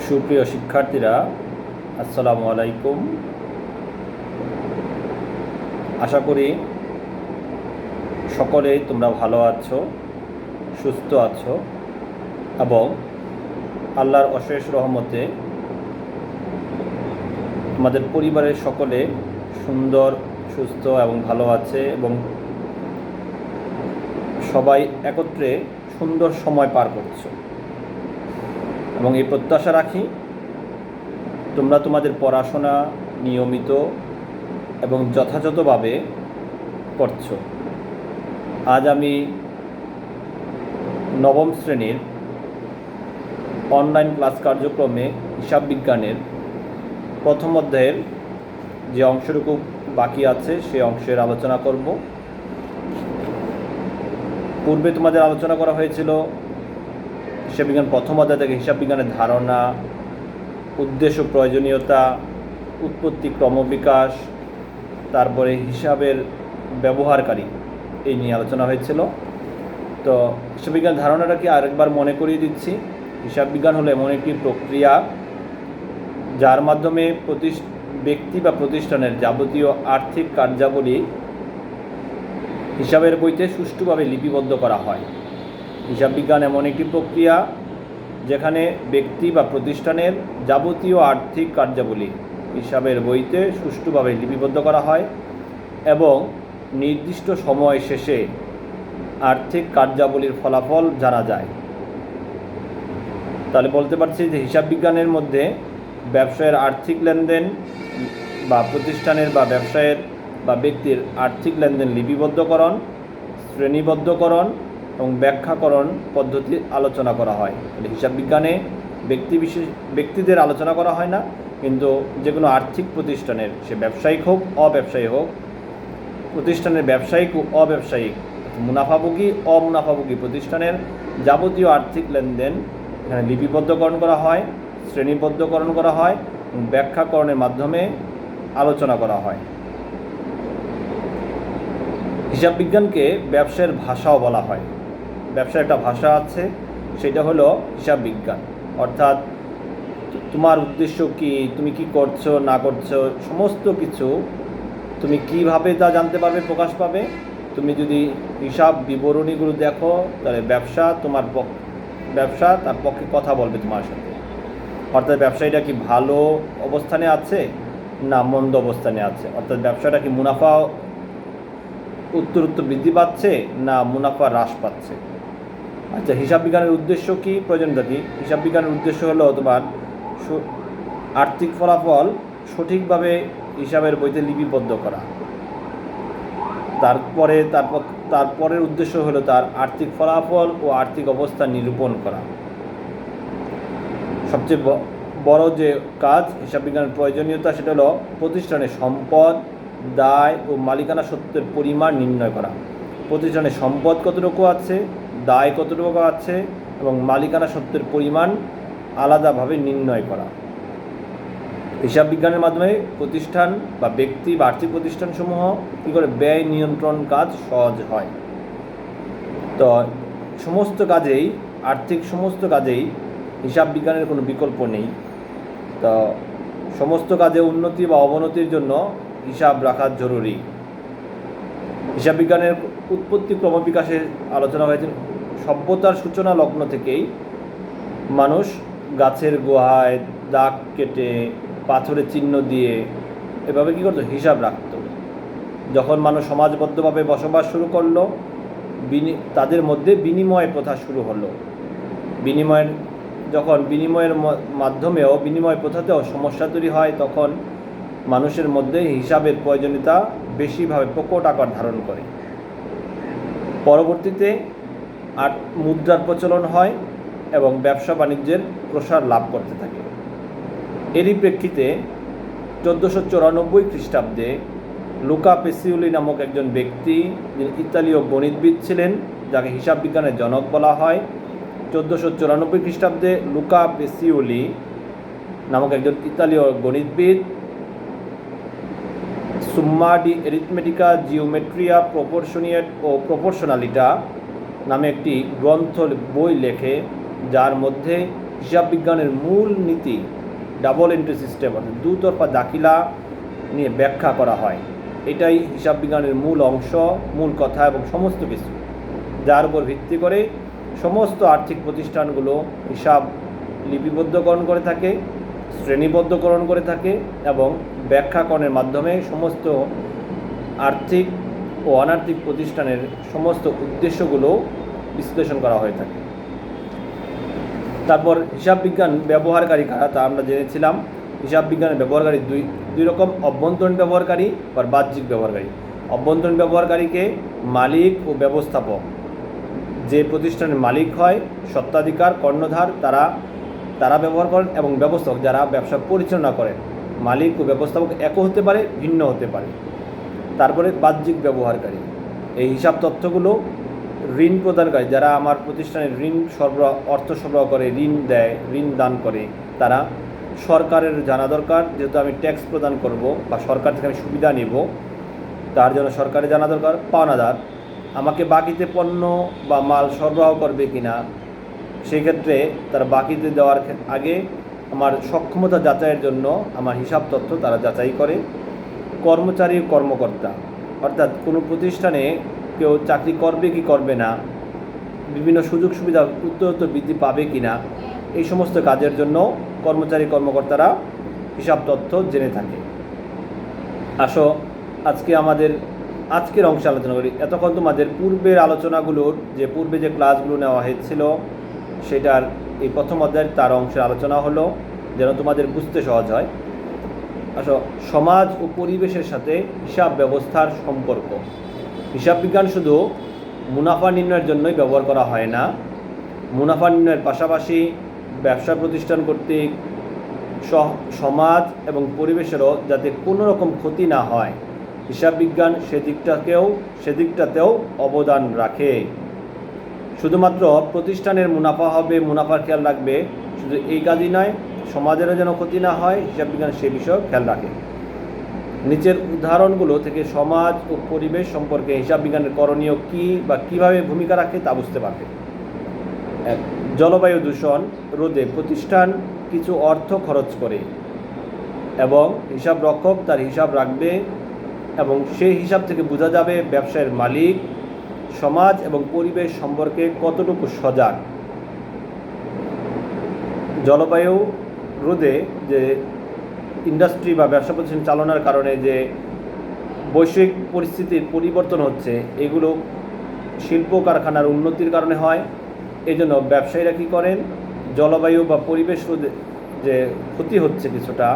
সুপ্রিয় শিক্ষার্থীরা, আসসালামু আলাইকুম। আশা করি সকলেই তোমরা ভালো আছো, সুস্থ আছো এবং আল্লাহর অশেষ রহমতে তোমাদের পরিবারের সকলে সুন্দর, সুস্থ এবং ভালো আছে এবং সবাই একত্রে সুন্দর সময় পার করছো। এবং এই প্রত্যাশা রাখি তোমরা তোমাদের পড়াশোনা নিয়মিত এবং যথাযথভাবে করছো। আজ আমি নবম শ্রেণীর অনলাইন ক্লাস কার্যক্রমে হিসাব বিজ্ঞানের প্রথম অধ্যায়ের যে অংশটুকু বাকি আছে সেই অংশের আলোচনা করব। পূর্বে তোমাদের আলোচনা করা হয়েছিল হিসাব বিজ্ঞান প্রথম অধ্যায় থেকে হিসাব বিজ্ঞানের ধারণা, উদ্দেশ্য, প্রয়োজনীয়তা, উৎপত্তি, ক্রমবিকাশ, তারপরে হিসাবের ব্যবহারকারী, এই নিয়ে আলোচনা হয়েছিল। তো হিসাব বিজ্ঞান ধারণাটা কি আরেকবার মনে করিয়ে দিচ্ছি। হিসাব বিজ্ঞান হলো এমন একটি প্রক্রিয়া যার মাধ্যমে ব্যক্তি বা প্রতিষ্ঠানের যাবতীয় আর্থিক কার্যাবলী হিসাবের বইতে সুষ্ঠুভাবে লিপিবদ্ধ করা হয়। হিসাব বিজ্ঞান এমন একটি প্রক্রিয়া যেখানে ব্যক্তি বা প্রতিষ্ঠানের যাবতীয় আর্থিক কার্যাবলী হিসাবের বইতে সুষ্ঠুভাবে লিপিবদ্ধ করা হয় এবং নির্দিষ্ট সময় শেষে আর্থিক কার্যাবলীর ফলাফল জানা যায়। তাহলে বলতে পারছি যে হিসাব বিজ্ঞানের মধ্যে ব্যবসায়ের আর্থিক লেনদেন বা প্রতিষ্ঠানের বা ব্যবসায়ের বা ব্যক্তির আর্থিক লেনদেন লিপিবদ্ধকরণ, শ্রেণীবদ্ধকরণ এবং ব্যাখ্যাকরণ পদ্ধতি আলোচনা করা হয়। হিসাব বিজ্ঞানে ব্যক্তিদের আলোচনা করা হয় না, কিন্তু যে কোনো আর্থিক প্রতিষ্ঠানের, সে ব্যবসায়িক হোক অব্যবসায়িক হোক, প্রতিষ্ঠানের ব্যবসায়িক ও অব্যবসায়িক, মুনাফাভোগী অমুনাফাভোগী প্রতিষ্ঠানের যাবতীয় আর্থিক লেনদেন এখানে লিপিবদ্ধকরণ করা হয়, শ্রেণীবদ্ধকরণ করা হয় এবং ব্যাখ্যাকরণের মাধ্যমে আলোচনা করা হয়। হিসাব বিজ্ঞানকে ব্যবসায়ের ভাষাও বলা হয়। ব্যবসার একটা ভাষা আছে, সেটা হলো হিসাব বিজ্ঞান। অর্থাৎ তোমার উদ্দেশ্য কি, তুমি কি করছো না করছো, সমস্ত কিছু তুমি কিভাবে তা জানতে পারবে, প্রকাশ পাবে। তুমি যদি হিসাব বিবরণীগুলো দেখো, তাহলে ব্যবসা তার পক্ষে কথা বলবে তোমার সাথে। অর্থাৎ ব্যবসায়ীটা কি ভালো অবস্থানে আছে না মন্দ অবস্থানে আছে, অর্থাৎ ব্যবসাটা কি মুনাফা উত্তর বৃদ্ধি পাচ্ছে না মুনাফা হ্রাস পাচ্ছে। আচ্ছা, হিসাব বিজ্ঞানের উদ্দেশ্য কি, প্রয়োজনীয়তা কি? হিসাব বিজ্ঞানের উদ্দেশ্য হলো তোমার আর্থিক ফলাফল সঠিকভাবে হিসাবের বইতে লিপিবদ্ধ করা। তারপরের উদ্দেশ্য হলো তার আর্থিক ফলাফল ও আর্থিক অবস্থা নিরূপণ করা। সবচেয়ে বড় যে কাজ হিসাব বিজ্ঞানের প্রয়োজনীয়তা, সেটা হলো প্রতিষ্ঠানের সম্পদ, দায় ও মালিকানা সত্ত্বের পরিমাণ নির্ণয় করা। প্রতিষ্ঠানের সম্পদ কতটুকু আছে, দায় কতটুকু আছে এবং মালিকানা সত্ত্বের পরিমাণ আলাদাভাবে নির্ণয় করা। হিসাব বিজ্ঞানের মাধ্যমে প্রতিষ্ঠান বা ব্যক্তি বা আর্থিক প্রতিষ্ঠানসমূহ কী করে ব্যয় নিয়ন্ত্রণ কাজ সহজ হয়। তো সমস্ত কাজেই, আর্থিক সমস্ত কাজেই হিসাব বিজ্ঞানের কোনো বিকল্প নেই। তো সমস্ত কাজে উন্নতি বা অবনতির জন্য হিসাব রাখা জরুরি। হিসাব বিজ্ঞানের উৎপত্তি ক্রমবিকাশের আলোচনা হয়েছে। সভ্যতার সূচনা লগ্ন থেকেই মানুষ গাছের গুহায় দাগ কেটে, পাথরের চিহ্ন দিয়ে এভাবে কী করতো, হিসাব রাখত। যখন মানুষ সমাজবদ্ধভাবে বসবাস শুরু করলো, তাদের মধ্যে বিনিময় প্রথা শুরু হলো। বিনিময়ের মাধ্যমেও, বিনিময় প্রথাতেও সমস্যা তৈরি হয়, তখন মানুষের মধ্যে হিসাবের প্রয়োজনীয়তা বেশিভাবে প্রকট আকার ধারণ করে। পরবর্তীতে মুদ্রার প্রচলন হয় এবং ব্যবসা বাণিজ্যের প্রসার লাভ করতে থাকে। এরই প্রেক্ষিতে 1494 খ্রিস্টাব্দে লুকা পেসিওলি নামক একজন ব্যক্তি, যিনি ইতালীয় গণিতবিদ ছিলেন, যাকে হিসাব বিজ্ঞানের জনক বলা হয়, 1494 খ্রিস্টাব্দে লুকা পেসিওলি নামক একজন ইতালীয় গণিতবিদ সুম্মা ডি এরিথমেটিকা জিওমেট্রিয়া প্রপোর্শনিয়েট ও প্রপোর্শনালিটা নামে একটি বই লেখে, যার মধ্যে হিসাব বিজ্ঞানের মূল নীতি ডাবল এন্ট্রি সিস্টেম অর্থাৎ দুতরফা দাখিলা নিয়ে ব্যাখ্যা করা হয়। এটাই হিসাব বিজ্ঞানের মূল অংশ, মূল কথা এবং সমস্ত কিছু, যার উপর ভিত্তি করে সমস্ত আর্থিক প্রতিষ্ঠানগুলো হিসাব লিপিবদ্ধকরণ করে থাকে, শ্রেণীবদ্ধকরণ করে থাকে এবং ব্যাখ্যাকরণের মাধ্যমে সমস্ত আর্থিক ও অনার্থিক প্রতিষ্ঠানের সমস্ত উদ্দেশ্যগুলো বিশ্লেষণ করা হয়ে থাকে। তারপর হিসাব বিজ্ঞান ব্যবহারকারী কারা তা আমরা জেনেছিলাম। হিসাব বিজ্ঞানের ব্যবহারকারী দুই রকম, অভ্যন্তরীণ ব্যবহারকারী বা বাহ্যিক ব্যবহারকারী। অভ্যন্তরীণ ব্যবহারকারীকে মালিক ও ব্যবস্থাপক, যে প্রতিষ্ঠানের মালিক হয়, স্বত্বাধিকার, কর্ণধার তারা ব্যবহার করেন, এবং ব্যবস্থাপক যারা ব্যবসা পরিচালনা করেন। মালিক ও ব্যবস্থাপক একও হতে পারে, ভিন্ন হতে পারে। তারপরে বাহ্যিক ব্যবহারকারী, এই হিসাব তথ্যগুলো ঋণ প্রদানকারী, যারা আমার প্রতিষ্ঠানে ঋণ অর্থ সরবরাহ করে, ঋণ দেয়, ঋণ দান করে, তারা সরকারের জানা দরকার, যেহেতু আমি ট্যাক্স প্রদান করব বা সরকার থেকে আমি সুবিধা নিব, তার জন্য সরকারের জানা দরকার। পাওনাদার, আমাকে বাকিতে পণ্য বা মাল সরবরাহ করবে কিনা, সেই ক্ষেত্রে তারা বাকিতে দেওয়ার আগে আমার সক্ষমতা যাচাইয়ের জন্য আমার হিসাব তথ্য তারা যাচাই করে। কর্মচারী, কর্মকর্তা, অর্থাৎ কোনো প্রতিষ্ঠানে কেউ চাকরি করবে কি করবে না, বিভিন্ন সুযোগ সুবিধা উত্তরোত্তর বৃদ্ধি পাবে কি না, এই সমস্ত কাজের জন্য কর্মচারী, কর্মকর্তারা হিসাব তথ্য জেনে থাকে। আসো আজকে আজকের অংশে আলোচনা করি। এতক্ষণ তোমাদের পূর্বের আলোচনাগুলোর পূর্বে যে ক্লাসগুলো নেওয়া হয়েছিল সেটার এই প্রথম অধ্যায়ের তার অংশের আলোচনা হলো, যেন তোমাদের বুঝতে সহজ হয়। আসো, সমাজ ও পরিবেশের সাথে হিসাব ব্যবস্থার সম্পর্ক। হিসাব বিজ্ঞান শুধু মুনাফা নির্ণয়ের জন্যই ব্যবহার করা হয় না। মুনাফা নির্ণয়ের পাশাপাশি ব্যবসা প্রতিষ্ঠান কর্তৃক সমাজ এবং পরিবেশেরও যাতে কোনো রকম ক্ষতি না হয়, হিসাব বিজ্ঞান সেদিকটাতেও অবদান রাখে। শুধুমাত্র প্রতিষ্ঠানের মুনাফা হবে, মুনাফার খেয়াল রাখবে, শুধু এই কাজই নয়, সমাজেরও যেন ক্ষতি না হয়, হিসাব বিজ্ঞান সে বিষয়েও খেয়াল রাখে। নিচের উদাহরণগুলো থেকে সমাজ ও পরিবেশ সম্পর্কে হিসাব বিজ্ঞানের করণীয় কী বা কীভাবে ভূমিকা রাখে তা বুঝতে পারবে। জলবায়ু দূষণ রোধে প্রতিষ্ঠান কিছু অর্থ খরচ করে এবং হিসাব রক্ষক তার হিসাব রাখবে, এবং সেই হিসাব থেকে বোঝা যাবে ব্যবসায়ের মালিক সমাজ এবং পরিবেশ সম্পর্কে কতটুকু সজাগ। জলবায়ু রোধে যে ইন্ডাস্ট্রি বা ব্যবসা প্রতিষ্ঠান চালনার কারণে যে বৈশ্বিক পরিস্থিতির পরিবর্তন হচ্ছে, এগুলো শিল্প কারখানার উন্নতির কারণে হয়। এই জন্য ব্যবসায়ীরা কী করেন, জলবায়ু বা পরিবেশ রোধে যে ক্ষতি হচ্ছে কিছুটা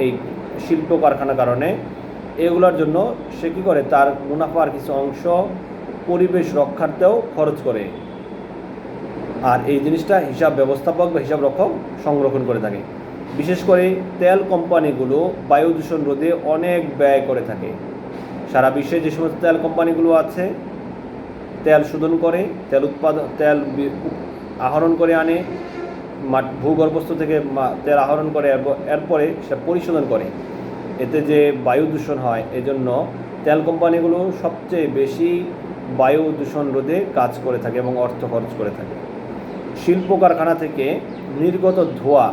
এই শিল্প কারখানার কারণে, এগুলোর জন্য সে কী করে, তার মুনাফার কিছু অংশ পরিবেশ রক্ষার্থেও খরচ করে। আর এই জিনিসটা হিসাব ব্যবস্থাপক বা হিসাব রক্ষক সংরক্ষণ করে থাকে। বিশেষ করে তেল কোম্পানিগুলো বায়ু দূষণ রোধে অনেক ব্যয় করে থাকে। সারা বিশ্বে যে সমস্ত তেল কোম্পানিগুলো আছে, তেল শোধন করে, তেল আহরণ করে আনে, ভূগর্ভস্থ থেকে তেল আহরণ করে, এরপরে সেটা পরিশোধন করে, এতে যে বায়ু দূষণ হয়, এজন্য তেল কোম্পানিগুলো সবচেয়ে বেশি বায়ু দূষণ রোধে কাজ করে থাকে এবং অর্থ খরচ করে থাকে। শিল্প কারখানা থেকে নির্গত ধোঁয়া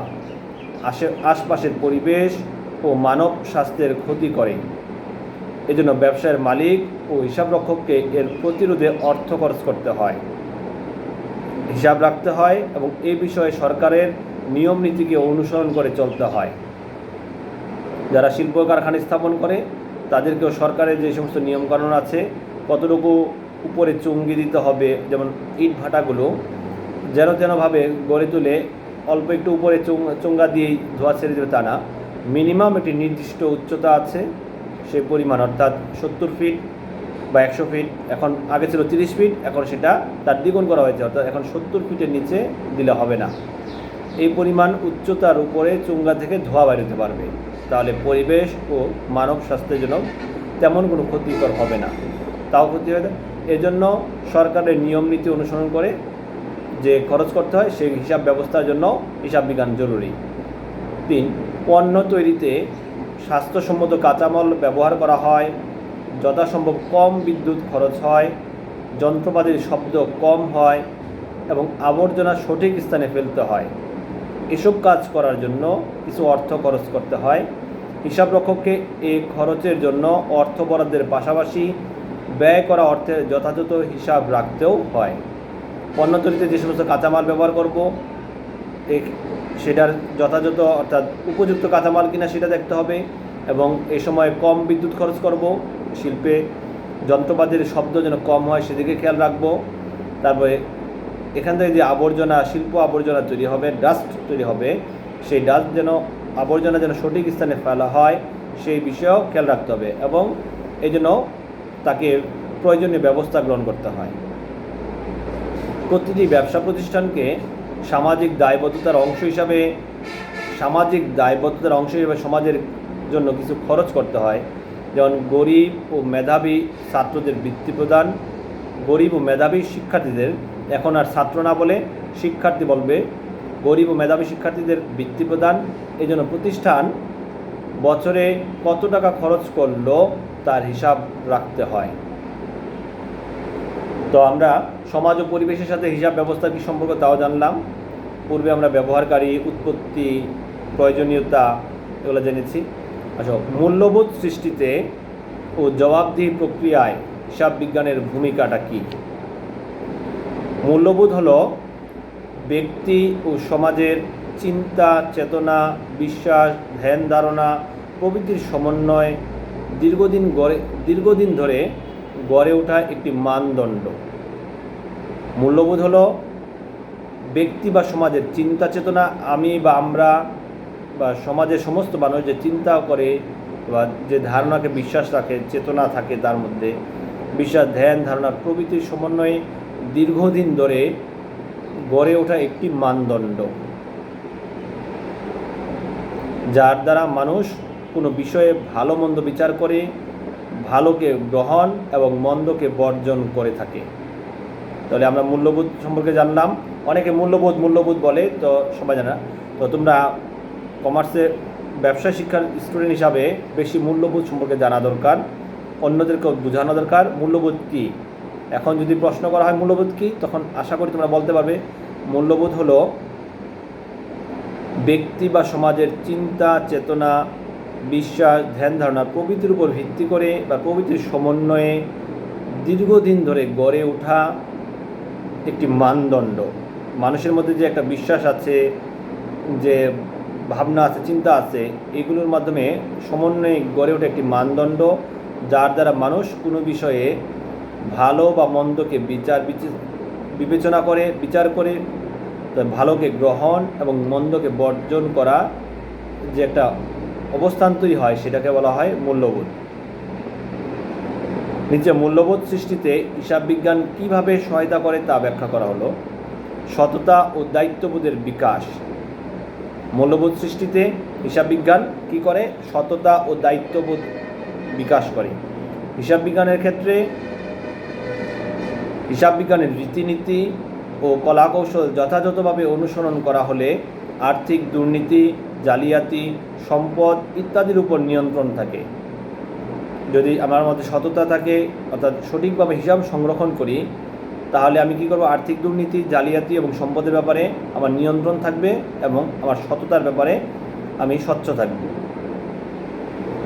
আশপাশের পরিবেশ ও মানব স্বাস্থ্যের ক্ষতি করে। এজন্য ব্যবসায়ের মালিক ও হিসাবরক্ষককে এর প্রতিরোধে অর্থ খরচ করতে হয়, হিসাব রাখতে হয়, এবং এই বিষয়ে সরকারের নিয়ম নীতিকে অনুসরণ করে চলতে হয়। যারা শিল্প কারখানা স্থাপন করে তাদেরকেও সরকারের যে সমস্ত নিয়মকানুন আছে, কতটুকু উপরে চুঙ্গি দিতে হবে, যেমন ইট ভাটাগুলো যেনভাবে গড়ে তুলে অল্প একটু উপরে চুঙ্গা দিয়েই ধোয়া ছেড়ে দেবে তা না, মিনিমাম একটি নির্দিষ্ট উচ্চতা আছে, সেই পরিমাণ, অর্থাৎ 70 ফিট বা 100 ফিট, এখন আগে ছিল 30 ফিট, এখন সেটা তার দ্বিগুণ করা হয়েছে, অর্থাৎ এখন 70 ফিটের নিচে দিলে হবে না। এই পরিমাণ উচ্চতার উপরে চুঙ্গা থেকে ধোঁয়া বেরোতে পারবে, তাহলে পরিবেশ ও মানব স্বাস্থ্যের জন্য তেমন কোনো ক্ষতিকর হবে না, তাও ক্ষতি হবে। এজন্য সরকারের নিয়ম নীতি অনুসরণ করে যে খরচ করতে হয়, সেই হিসাব ব্যবস্থার জন্য হিসাব বিজ্ঞান জরুরি। 3. পণ্য তৈরিতে স্বাস্থ্যসম্মত কাঁচামাল ব্যবহার করা হয়, যথাসম্ভব কম বিদ্যুৎ খরচ হয়, যন্ত্রপাতির শব্দ কম হয় এবং আবর্জনা সঠিক স্থানে ফেলতে হয়। এসব কাজ করার জন্য কিছু অর্থ খরচ করতে হয়। হিসাবরক্ষককে এই খরচের জন্য অর্থ বরাদ্দের পাশাপাশি ব্যয় করা অর্থের যথাযথ হিসাব রাখতেও হয়। পণ্য তৈরিতে যে সমস্ত কাঁচামাল ব্যবহার করব সেটার যথাযথ অর্থাৎ উপযুক্ত কাঁচামাল কিনা সেটা দেখতে হবে, এবং এই সময় কম বিদ্যুৎ খরচ করব। শিল্পে যন্ত্রপাতির শব্দ যেন কম হয় সেদিকে খেয়াল রাখবো। তারপরে এখান থেকে যে আবর্জনা, শিল্প আবর্জনা তৈরি হবে, ডাস্ট তৈরি হবে, সেই ডাস্ট যেন আবর্জনা যেন সঠিক স্থানে ফেলা হয় সেই বিষয়েও খেয়াল রাখতে হবে, এবং এই জন্য তাকে প্রয়োজনীয় ব্যবস্থা গ্রহণ করতে হয়। প্রতিটি ব্যবসা প্রতিষ্ঠানকে সামাজিক দায়বদ্ধতার অংশ হিসাবে সমাজের জন্য কিছু খরচ করতে হয়। যেমন গরিব ও মেধাবী ছাত্রদের বৃত্তি প্রদান, গরিব ও মেধাবী শিক্ষার্থীদের, এখন আর ছাত্র না বলে শিক্ষার্থী বলবে, গরিব ও মেধাবী শিক্ষার্থীদের বৃত্তি প্রদান। এই জন্য প্রতিষ্ঠান বছরে কত টাকা খরচ করলো তার হিসাব রাখতে হয়। তো আমরা সমাজ ও পরিবেশের সাথে হিসাব ব্যবস্থা কী সম্পর্ক তাও জানলাম। পূর্বে আমরা ব্যবহারকারী, উৎপত্তি, প্রয়োজনীয়তা এগুলো জেনেছি। আচ্ছা, মূল্যবোধ সৃষ্টিতে ও জবাবদিহি প্রক্রিয়ায় হিসাব বিজ্ঞানের ভূমিকাটা কী? মূল্যবোধ হলো ব্যক্তি ও সমাজের চিন্তা, চেতনা, বিশ্বাস, ধ্যান ধারণা প্রভৃতির সমন্বয় দীর্ঘদিন ধরে গড়ে ওঠা একটি মানদণ্ড। মূল্যবোধ হলো ব্যক্তি বা সমাজের চিন্তা চেতনা, আমি বা আমরা বা সমাজের সমস্ত মানুষ যে চিন্তা করে বা যে ধারণাকে বিশ্বাস রাখে, চেতনা থাকে তার মধ্যে, বিশ্বাস, ধ্যান ধারণা প্রভৃতির সমন্বয়ে দীর্ঘদিন ধরে গড়ে ওঠা একটি মানদণ্ড, যার দ্বারা মানুষ কোনো বিষয়ে ভালো মন্দ বিচার করে, ভালোকে গ্রহণ এবং মন্দকে বর্জন করে থাকে। তাহলে আমরা মূল্যবোধ সম্পর্কে জানলাম। অনেকে মূল্যবোধ বলে, তো সবাই জানা। তো তোমরা কমার্সে ব্যবসা শিক্ষার স্টুডেন্ট হিসাবে বেশি মূল্যবোধ সম্পর্কে জানা দরকার, অন্যদেরকেও বোঝানো দরকার মূল্যবোধ কী। এখন যদি প্রশ্ন করা হয় মূল্যবোধ কী, তখন আশা করি তোমরা বলতে পারবে মূল্যবোধ হলো ব্যক্তি বা সমাজের চিন্তা, চেতনা, বিশ্বাস, ধ্যান ধারণা প্রভৃতির উপর ভিত্তি করে বা প্রভৃতির সমন্বয়ে দীর্ঘদিন ধরে গড়ে ওঠা একটি মানদণ্ড। মানুষের মধ্যে যে একটা বিশ্বাস আছে, যে ভাবনা আছে, চিন্তা আছে, এগুলোর মাধ্যমে সমন্বয়ে গড়ে ওঠে একটি মানদণ্ড, যার দ্বারা মানুষ কোনো বিষয়ে ভালো বা মন্দকে বিবেচনা করে, বিচার করে ভালোকে গ্রহণ এবং মন্দকে বর্জন করা যে একটা অবস্থান তৈরি হয়, সেটাকে বলা হয় মূল্যবোধ। নিচে মূল্যবোধ সৃষ্টিতে হিসাব বিজ্ঞান কীভাবে সহায়তা করে তা ব্যাখ্যা করা হলো। সততা ও দায়িত্ববোধের বিকাশ। মূল্যবোধ সৃষ্টিতে হিসাব বিজ্ঞান কী করে? সততা ও দায়িত্ববোধ বিকাশ করে। হিসাব বিজ্ঞানের ক্ষেত্রে হিসাব বিজ্ঞানের রীতিনীতি ও কলাকৌশল যথাযথভাবে অনুসরণ করা হলে আর্থিক দুর্নীতি, জালিয়াতি, সম্পদ ইত্যাদির উপর নিয়ন্ত্রণ থাকে। যদি আমার মধ্যে সততা থাকে, অর্থাৎ সঠিকভাবে হিসাব সংরক্ষণ করি, তাহলে আমি কী করব? আর্থিক দুর্নীতি, জালিয়াতি এবং সম্পদের ব্যাপারে আমার নিয়ন্ত্রণ থাকবে, এবং আমার সততার ব্যাপারে আমি স্বচ্ছ থাকব,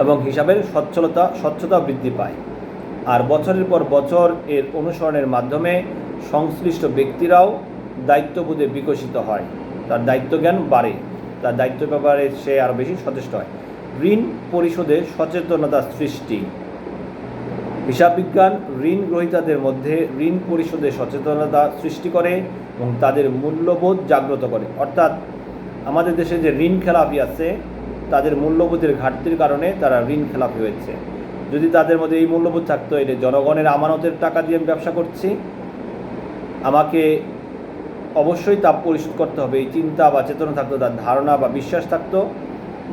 এবং হিসাবের স্বচ্ছতা বৃদ্ধি পায়। আর বছরের পর বছর এর অনুসরণের মাধ্যমে সংশ্লিষ্ট ব্যক্তিরাও দায়িত্ববোধে বিকশিত হয়, তার দায়িত্বজ্ঞান বাড়ে, তার দায়িত্ব ব্যাপারে সে আরও বেশি সচেষ্ট হয়। ঋণ পরিশোধে সচেতনতা সৃষ্টি। হিসাব বিজ্ঞান ঋণ গ্রহীতাদের মধ্যে ঋণ পরিশোধে সচেতনতা সৃষ্টি করে এবং তাদের মূল্যবোধ জাগ্রত করে। অর্থাৎ আমাদের দেশে যে ঋণ খেলাপি আছে, তাদের মূল্যবোধের ঘাটতির কারণে তারা ঋণ খেলাপি হয়েছে। যদি তাদের মধ্যে এই মূল্যবোধ থাকতো, এটা জনগণের আমানতের টাকা দিয়ে আমি ব্যবসা করছি, আমাকে অবশ্যই তা পরিশোধ করতে হবে, এই চিন্তা বা চেতনা থাকতো, তার ধারণা বা বিশ্বাস থাকতো,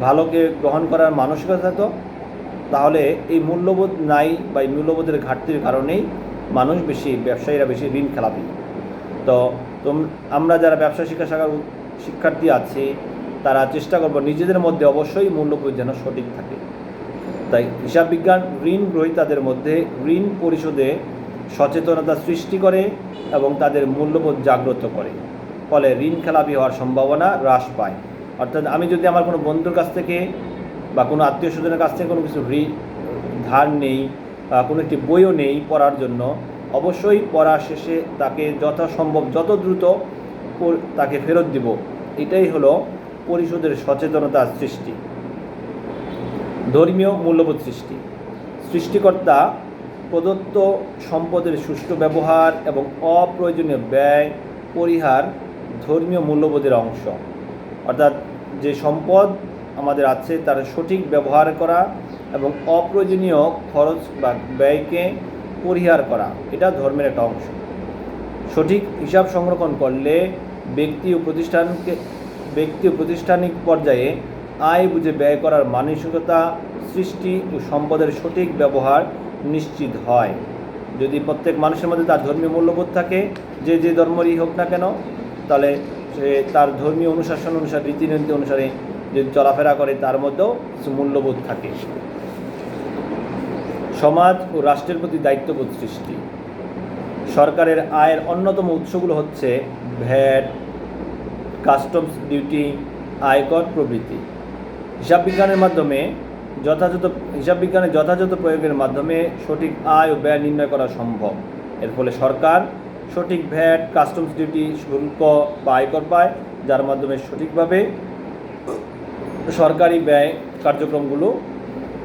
ভালোকে গ্রহণ করার মানসিকতা থাকতো, তাহলে এই মূল্যবোধ নাই বা এই মূল্যবোধের ঘাটতির কারণেই ব্যবসায়ীরা বেশি ঋণ খেলাপি। তো আমরা যারা ব্যবসা শিক্ষা শাখার শিক্ষার্থী আছি, তারা চেষ্টা করব নিজেদের মধ্যে অবশ্যই মূল্যবোধ যেন সঠিক থাকে। তাই হিসাব বিজ্ঞান ঋণ গ্রহীতাদের মধ্যে ঋণ পরিশোধে সচেতনতা সৃষ্টি করে এবং তাদের মূল্যবোধ জাগ্রত করে। ফলে ঋণ খেলাপি হওয়ার সম্ভাবনা হ্রাস পায়। অর্থাৎ আমি যদি আমার কোনো বন্ধুর কাছ থেকে বা কোনো আত্মীয় স্বজনের কাছ থেকে কোনো কিছু ধার নেই, কোনো একটি বইও নেই পড়ার জন্য, অবশ্যই পড়া শেষে তাকে যথাসম্ভব যত দ্রুত তাকে ফেরত দিব। এটাই হলো পরিশোধের সচেতনতার সৃষ্টি। ধর্মীয় মূল্যবোধ সৃষ্টি। সৃষ্টিকর্তা প্রদত্ত সম্পদের সুষ্ঠু ব্যবহার এবং অপ্রয়োজনীয় ব্যয় পরিহার ধর্মীয় মূল্যবোধের অংশ। অর্থাৎ যে সম্পদ আমাদের আছে তার সঠিক ব্যবহার করা এবং অপ্রয়োজনীয় খরচ বা ব্যয়কে পরিহার করা, এটা ধর্মের একটা অংশ। সঠিক হিসাব সংরক্ষণ করলে ব্যক্তি ও প্রতিষ্ঠানিক পর্যায়ে আয় বুঝে ব্যয় করার মানসিকতা সৃষ্টি ও সম্পদের সঠিক ব্যবহার নিশ্চিত হয়। যদি প্রত্যেক মানুষের মধ্যে তার ধর্মীয় মূল্যবোধ থাকে, যে ধর্মেরই হোক না কেন, তাহলে সে তার ধর্মীয় অনুশাসন অনুসারে, রীতিনীতি অনুসারে যদি চলাফেরা করে, তার মধ্যেও কিছু মূল্যবোধ থাকে। সমাজ ও রাষ্ট্রের প্রতি দায়িত্ববোধ সৃষ্টি। সরকারের আয়ের অন্যতম উৎসগুলো হচ্ছে ভ্যাট, কাস্টমস ডিউটি, আয়কর প্রভৃতি। হিসাব বিজ্ঞানের যথাযথ প্রয়োগের মাধ্যমে সঠিক আয় ও ব্যয় নির্ণয় করা সম্ভব। এর ফলে সরকার সঠিক ভ্যাট, কাস্টমস ডিউটি, শুল্ক বা আয়কর পায়, যার মাধ্যমে সঠিকভাবে সরকারি ব্যয় কার্যক্রমগুলো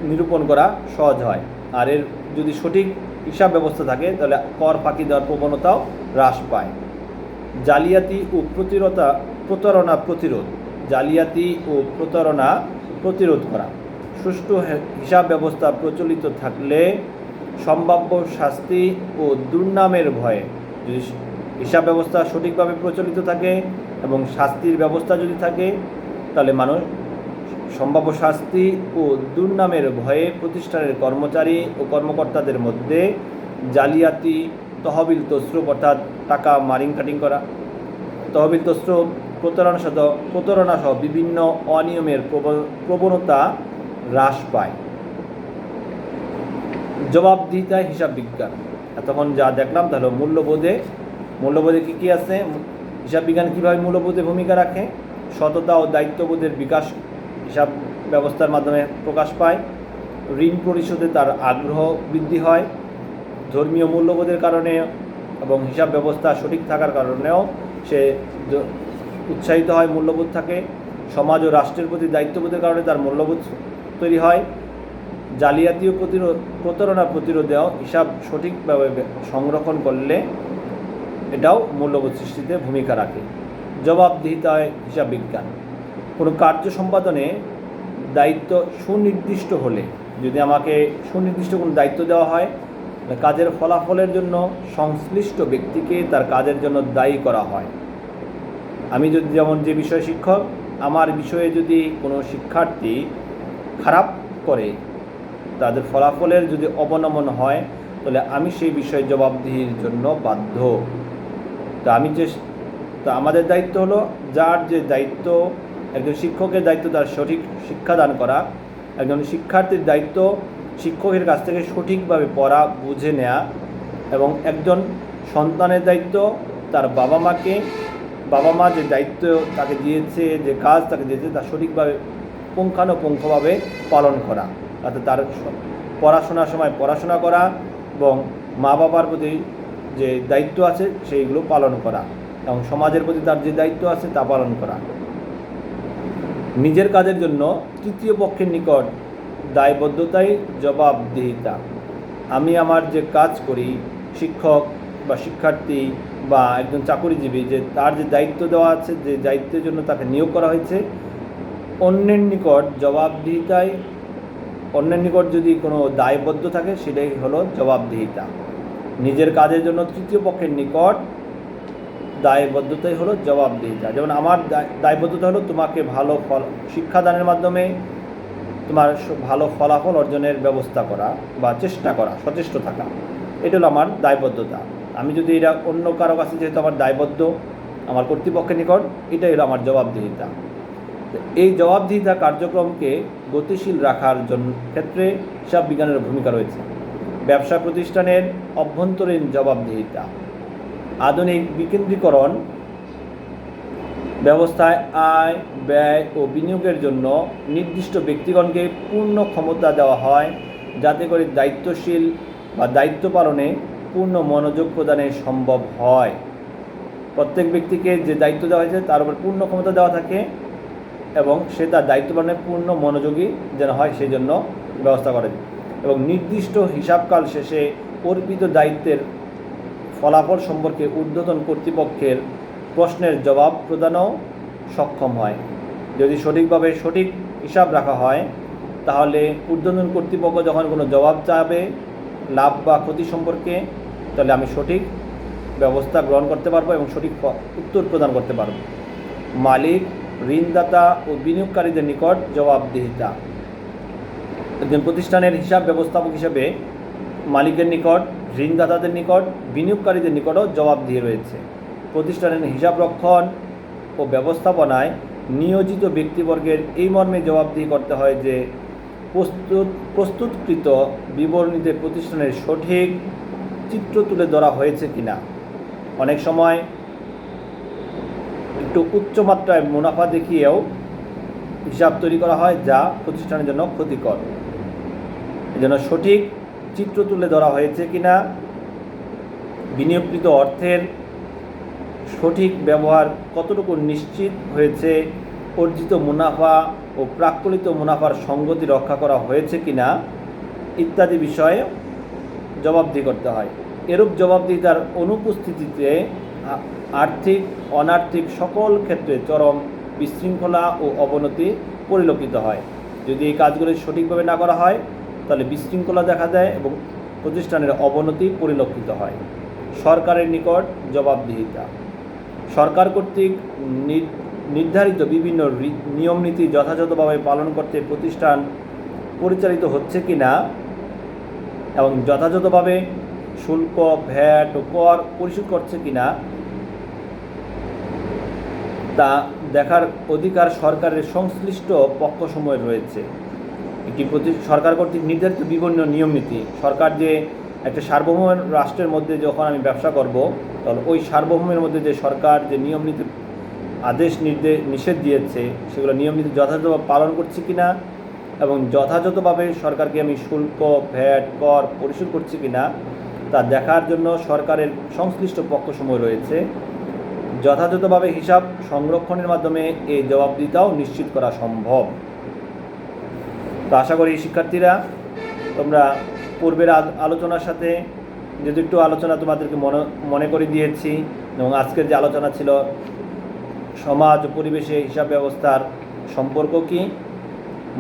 নিরূপণ করা সহজ হয়। আর এর যদি সঠিক হিসাব ব্যবস্থা থাকে, তাহলে কর ফাঁকি দেওয়ার প্রবণতাও হ্রাস পায়। জালিয়াতি ও প্রতারণা প্রতিরোধ। জালিয়াতি ও প্রতারণা প্রতিরোধ করা। সুষ্ঠু হিসাব ব্যবস্থা প্রচলিত থাকলে সম্ভাব্য শাস্তি ও দুর্নামের ভয়ে, যদি হিসাব ব্যবস্থা সঠিকভাবে প্রচলিত থাকে এবং শাস্তির ব্যবস্থা যদি থাকে, তাহলে মানুষ সম্ভাব্য শাস্তি ও দুর্নামের ভয়ে প্রতিষ্ঠানের কর্মচারী ও কর্মকর্তাদের মধ্যে জালিয়াতি, তহবিল তসরুপ অর্থাৎ টাকা মারিং কাটিং করা, তহবিল তসরুপ, প্রতারণা সহ বিভিন্ন অনিয়মের প্রবণতা হ্রাস পায়। জবাবদিহিতায় হিসাব বিজ্ঞান। এতক্ষণ যা দেখলাম তাহলে মূল্যবোধে কী আছে, হিসাব বিজ্ঞান কীভাবে মূল্যবোধে ভূমিকা রাখে। সততা ও দায়িত্ববোধের বিকাশ হিসাব ব্যবস্থার মাধ্যমে প্রকাশ পায়। ঋণ পরিশোধে তার আগ্রহ বৃদ্ধি হয়। ধর্মীয় মূল্যবোধের কারণে এবং হিসাব ব্যবস্থা সঠিক থাকার কারণেও সে উৎসাহিত হয়, মূল্যবোধ থাকে। সমাজ ও রাষ্ট্রের প্রতি দায়িত্ববোধের কারণে তার মূল্যবোধ তৈরি হয়। জালিয়াতি ও প্রতারণা প্রতিরোধেও হিসাব সঠিকভাবে সংরক্ষণ করলে এটাও মূল্যবোধ সৃষ্টিতে ভূমিকা রাখে। জবাবদিহিতায় হিসাব বিজ্ঞান। কোনো কার্য সম্পাদনে দায়িত্ব সুনির্দিষ্ট হলে, যদি আমাকে সুনির্দিষ্ট কোনো দায়িত্ব দেওয়া হয়, কাজের ফলাফলের জন্য সংশ্লিষ্ট ব্যক্তিকে তার কাজের জন্য দায়ী করা হয়। আমি যদি যেমন যে বিষয় শিক্ষক, আমার বিষয়ে যদি কোনো শিক্ষার্থী খারাপ করে, তাদের ফলাফলের যদি অবনমন হয়, তাহলে আমি সেই বিষয়ে জবাবদিহির জন্য বাধ্য। তা আমাদের দায়িত্ব হলো, যার যে দায়িত্ব, একজন শিক্ষকের দায়িত্ব তার সঠিক শিক্ষাদান করা, একজন শিক্ষার্থীর দায়িত্ব শিক্ষকের কাছ থেকে সঠিকভাবে পড়া বুঝে নেওয়া, এবং একজন সন্তানের দায়িত্ব তার বাবা মা যে দায়িত্ব তাকে দিয়েছে, যে কাজ তাকে দিয়েছে, তা সঠিকভাবে পুঙ্খানুপুঙ্খভাবে পালন করা। তাতে তার পড়াশোনার সময় পড়াশোনা করা এবং মা বাবার প্রতি যে দায়িত্ব আছে সেইগুলো পালন করা, এবং সমাজের প্রতি তার যে দায়িত্ব আছে তা পালন করা। নিজের কাজের জন্য তৃতীয় পক্ষের নিকট দায়বদ্ধতাই জবাবদিহিতা। আমি আমার যে কাজ করি, শিক্ষক বা শিক্ষার্থী বা একজন চাকুরিজীবী, যে তার যে দায়িত্ব দেওয়া আছে, যে দায়িত্বের জন্য তাকে নিয়োগ করা হয়েছে, অন্যের নিকট যদি কোনো দায়বদ্ধ থাকে, সেটাই হলো জবাবদিহিতা। নিজের কাজের জন্য তৃতীয় পক্ষের নিকট দায়বদ্ধতাই হলো জবাবদিহিতা। যেমন আমার দায়বদ্ধতা হলো তোমাকে ভালো শিক্ষাদানের মাধ্যমে তোমার ভালো ফলাফল অর্জনের ব্যবস্থা করা বা সচেষ্ট থাকা, এটা হলো আমার দায়বদ্ধতা। আমি যদি এটা অন্য কারো কাছে, যেহেতু আমার দায়বদ্ধ আমার কর্তৃপক্ষের নিকট, এটাই হলো আমার জবাবদিহিতা। এই জবাবদিহিতা কার্যক্রমকে গতিশীল রাখার ক্ষেত্রে হিসাব বিজ্ঞানের ভূমিকা রয়েছে। ব্যবসা প্রতিষ্ঠানের অভ্যন্তরীণ জবাবদিহিতা। আধুনিক বিকেন্দ্রীকরণ ব্যবস্থায় আয়, ব্যয় ও বিনিয়োগের জন্য নির্দিষ্ট ব্যক্তিগণকে পূর্ণ ক্ষমতা দেওয়া হয়, যাতে করে দায়িত্বশীল বা দায়িত্ব পালনে পূর্ণ মনোযোগ প্রদানে সম্ভব হয়। প্রত্যেক ব্যক্তিকে যে দায়িত্ব দেওয়া হয়েছে তার উপর পূর্ণ ক্ষমতা দেওয়া থাকে এবং সে তার দায়িত্ব পালনে পূর্ণ মনোযোগী যেন হয় সেই জন্য ব্যবস্থা করে, এবং নির্দিষ্ট হিসাবকাল শেষে অর্পিত দায়িত্বের ফলাফল সম্পর্কে ঊর্ধ্বতন কর্তৃপক্ষের প্রশ্নের জবাব প্রদানও সক্ষম হয়। যদি সঠিকভাবে সঠিক হিসাব রাখা হয় তাহলে ঊর্ধ্বতন কর্তৃপক্ষ যখন কোনো জবাব চাবে লাভ বা ক্ষতি সম্পর্কে, তাহলে আমি সঠিক ব্যবস্থা গ্রহণ করতে পারবো এবং সঠিক উত্তর প্রদান করতে পারব। মালিক, ঋণদাতা ও বিনিয়োগকারীদের নিকট জবাবদিহিতা। একজন প্রতিষ্ঠানের হিসাব ব্যবস্থাপক হিসেবে মালিকের নিকট, ঋণদাতাদের নিকট, বিনিয়োগকারীদের নিকটও জবাবদিহি রয়েছে। প্রতিষ্ঠানের হিসাব রক্ষণ ও ব্যবস্থাপনায় নিয়োজিত ব্যক্তিবর্গের এই মর্মে জবাবদিহি করতে হয় যে প্রস্তুতকৃত বিবরণীতে প্রতিষ্ঠানের সঠিক চিত্র তুলে ধরা হয়েছে কিনা। অনেক সময় একটু উচ্চমাত্রায় মুনাফা দেখিয়েও হিসাব তৈরি করা হয়, যা প্রতিষ্ঠানের জন্য ক্ষতিকর। এজন্য সঠিক চিত্র তুলে ধরা হয়েছে কিনা, বিনিয়োগকৃত অর্থের সঠিক ব্যবহার কতটুকু নিশ্চিত হয়েছে, অর্জিত মুনাফা ও প্রাক্কলিত মুনাফার সঙ্গতি রক্ষা করা হয়েছে কিনা ইত্যাদি বিষয়ে জবাবদিহি করতে হয়। এরূপ জবাবদিহিতার অনুপস্থিতিতে আর্থিক, অনার্থিক সকল ক্ষেত্রে চরম বিশৃঙ্খলা ও অবনতি পরিলক্ষিত হয়। যদি এই কাজগুলি সঠিকভাবে না করা হয় তাহলে বিশৃঙ্খলা দেখা দেয় এবং প্রতিষ্ঠানের অবনতি পরিলক্ষিত হয়। সরকারের নিকট জবাবদিহিতা। সরকার কর্তৃক নির্ধারিত বিভিন্ন নিয়মনীতি যথাযথভাবে পালন করতে প্রতিষ্ঠান পরিচালিত হচ্ছে কিনা এবং যথাযথভাবে শুল্ক, ভ্যাট ও কর পরিশোধ করছে কিনা তা দেখার অধিকার সরকারের সংশ্লিষ্ট পক্ষসমূহের রয়েছে। একটি সরকার কর্তৃক নির্ধারিত বিভিন্ন নিয়মনীতি, সরকার যে একটা সার্বভৌম রাষ্ট্রের মধ্যে যখন আমি ব্যবসা করব, তাহলে ওই সার্বভৌমের মধ্যে যে সরকার যে নিয়মনীতি আদেশ নিষেধ দিয়েছে সেগুলো নিয়মনীতি যথাযথভাবে পালন করছি কিনা এবং যথাযথভাবে সরকারকে আমি শুল্ক, ভ্যাট, কর পরিশোধ করছি কিনা তা দেখার জন্য সরকারের সংশ্লিষ্ট পক্ষসমূহ রয়েছে। যথাযথভাবে হিসাব সংরক্ষণের মাধ্যমে এই জবাবদিহিতাও নিশ্চিত করা সম্ভব। তো আশা করি শিক্ষার্থীরা তোমরা পূর্বের আলোচনার সাথে যদি একটু আলোচনা তোমাদেরকে মনে করে দিয়েছি, এবং আজকের যে আলোচনা ছিল সমাজ ও পরিবেশে হিসাব ব্যবস্থার সম্পর্ক কী,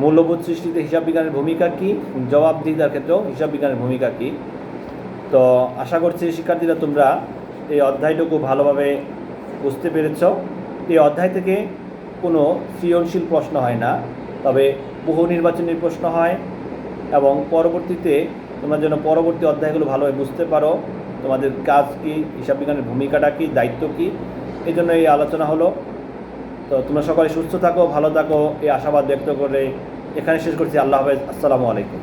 মূল্যবোধ সৃষ্টিতে হিসাব বিজ্ঞানের ভূমিকা কী, জবাবদিহিতার ক্ষেত্রেও হিসাব বিজ্ঞানের ভূমিকা কী। তো আশা করছি শিক্ষার্থীরা তোমরা এই অধ্যায়টুকু ভালোভাবে বুঝতে পেরেছ। এই অধ্যায় থেকে কোনো সৃজনশীল প্রশ্ন হয় না, তবে বহু নির্বাচনী প্রশ্ন হয় এবং পরবর্তীতে তোমরা যেন পরবর্তী অধ্যায়গুলো ভালোভাবে বুঝতে পারো তোমাদের কাজ কী, হিসাব বিজ্ঞানের ভূমিকাটা কী, দায়িত্ব কী, এই জন্য এই আলোচনা হলো। তো তোমরা সকলে সুস্থ থাকো, ভালো থাকো, এই আশাবাদ ব্যক্ত করে এখানে শেষ করছি। আল্লাহ হাফেজ, আসসালামু আলাইকুম।